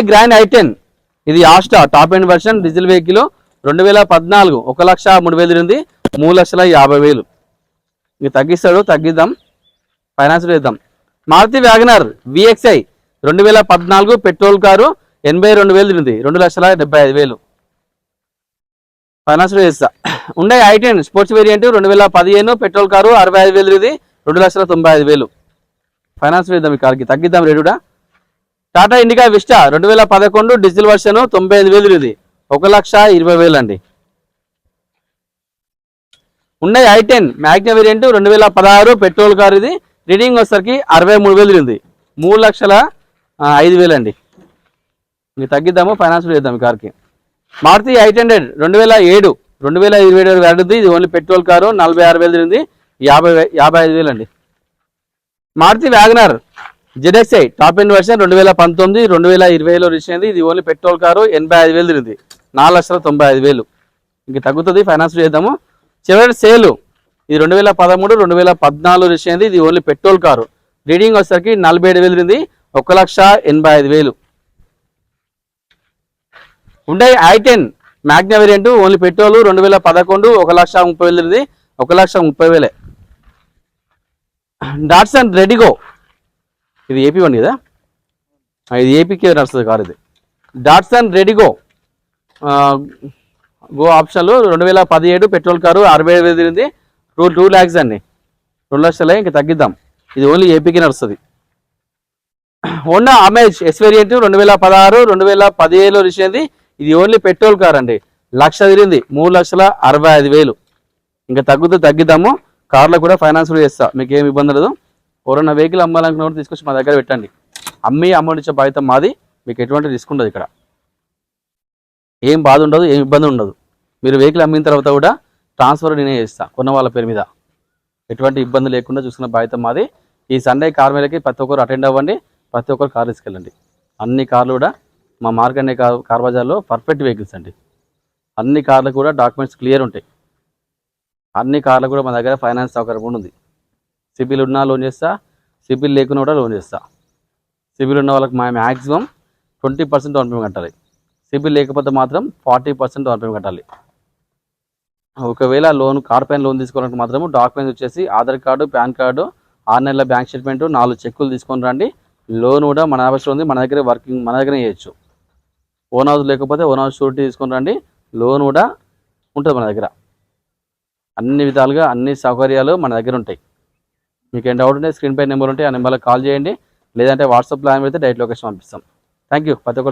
Grand i10 ఇది Asta top end version diesel vehicle 2014 1,03,000 ఉంది 3,50,000 ఇంక తగ్గిద్దాం ఫైనాన్స్ చేద్దాం. Maruti WagonR VXI 2014 petrol car 82,000 ఉంది 2,75,000 ఫైనాన్స్ చేస్తా. ఉండే i10 sports variant 2015 petrol car 65,000 ఇది 2,95,000 ఫైనాన్స్ వేద్దాం. ఈ కార్కి తగ్గిద్దాం రేటుడా. Tata Indica Vista 2011 diesel version 95,000 ఇది 1,20,000 అండి. ఉండే i10 Magna variant 2016 petrol car ఇది రీడింగ్ వచ్చేసరికి 63,000 ఉంది 3,05,000 అండి. ఇంక తగ్గిద్దాము ఫైనాన్స్ చేద్దాం ఈ కార్కి. మారుతి 800 2007 2027 వాడుద్ది ఇది ఓన్లీ పెట్రోల్ కారు 46,000 ఉంది 55,000 అండి. Maruti WagonR ZXi top end version 2019 2020లో రిలీజ్ అయింది ఇది ఓన్లీ పెట్రోల్ కారు 85,000 ఉంది 4,95,000 ఇంక తగ్గుతుంది ఫైనాన్స్ చేద్దాము. చివరి సేలు ఇది 2013 2014 రిలీజ్ అయింది ఇది ఓన్లీ పెట్రోల్ కారు రీడింగ్ వచ్చేసరికి 47,000 ఉంది 1,85,000. ఉండే i10 Magna variant only petrol 2011 1,30,000 ఉంది 1,30,000. డాట్సన్ రెడిగో ఇది ఏపీ వన్ కదా ఇది ఏపీకి నడుస్తుంది కారు ఇది. డాట్సన్ రెడిగో గో ఆప్షన్లు 2017 పెట్రోల్ కారు 67,000 ఉంది 2 lakhs అండి 2 లక్షలే ఇంక తగ్గిద్దాం ఇది ఓన్లీ ఏపీకి నడుస్తుంది. హోండా అమేజ్ ఎస్ వేరియంట్ 2016 2017లో రిలీజ్ అయింది ఇది ఓన్లీ పెట్రోల్ కార్ అండి 1,00,000 తిరిగింది 3,65,000 ఇంకా తగ్గిద్దాము. కార్లో కూడా ఫైనాన్స్ కూడా చేస్తా మీకు ఏమి ఇబ్బంది లేదు. ఎవరైనా వెహికల్ అమ్మాలనుకున్న తీసుకొచ్చి మా దగ్గర పెట్టండి అమౌంట్ ఇచ్చే బాధ్యత మాది. మీకు ఎటువంటి రిస్క్ ఉండదు ఇక్కడ ఏం బాధ ఉండదు ఏం ఇబ్బంది ఉండదు. మీరు వెహికల్ అమ్మిన తర్వాత కూడా ట్రాన్స్ఫర్ నేనే చేస్తా కొన్న వాళ్ళ పేరు మీద ఎటువంటి ఇబ్బంది లేకుండా చూసుకున్న బాధ్యత మాది. ఈ సండే కార్ మీదకి ప్రతి ఒక్కరు అటెండ్ అవ్వండి ప్రతి ఒక్కరు కార్ తీసుకెళ్ళండి. అన్ని కార్లు కూడా మా మార్కండే కార్ బజార్లో పర్ఫెక్ట్ వెహికల్స్ అండి. అన్ని కార్లు కూడా డాక్యుమెంట్స్ క్లియర్ ఉంటాయి. అన్ని కార్లు కూడా మా దగ్గర ఫైనాన్స్ సౌకర్యం కూడా ఉంది. సిబిల్ ఉన్నా లోన్ చేస్తా సిబిల్ లేకున్నా కూడా లోన్ చేస్తా. సిబిల్ ఉన్న వాళ్ళకి మ్యాక్సిమం 20% డౌన్ పేమెంట్ కట్టాలి. సిబిల్ లేకపోతే మాత్రం 40% డౌన్ పేమెంట్ కట్టాలి. ఒకవేళ కార్ పైన లోన్ తీసుకోవాలంటే మాత్రం డాక్యుమెంట్స్ వచ్చేసి ఆధార్ కార్డు పాన్ కార్డు 6 నెలల బ్యాంక్ స్టేట్మెంట్ 4 చెక్కులు తీసుకొని రండి. లోన్ కూడా మన అవసరం ఉంది మన దగ్గర వర్కింగ్ మన దగ్గర చేయొచ్చు. ఓన్ హౌస్ లేకపోతే ఓన్ హౌస్ షూరిటీ తీసుకొని రండి. లోన్ కూడా ఉంటుంది మన దగ్గర. అన్ని విధాలుగా అన్ని సౌకర్యాలు మన దగ్గర ఉంటాయి. మీకు ఏం డౌట్ ఉంటే స్క్రీన్ పై నెంబర్ ఉంటే ఆ నెంబర్లో కాల్ చేయండి. లేదంటే వాట్సాప్లో పెడితే డైరెక్ట్ లొకేషన్ పంపిస్తాం. థ్యాంక్ యూ ప్రతి ఒక్కరు.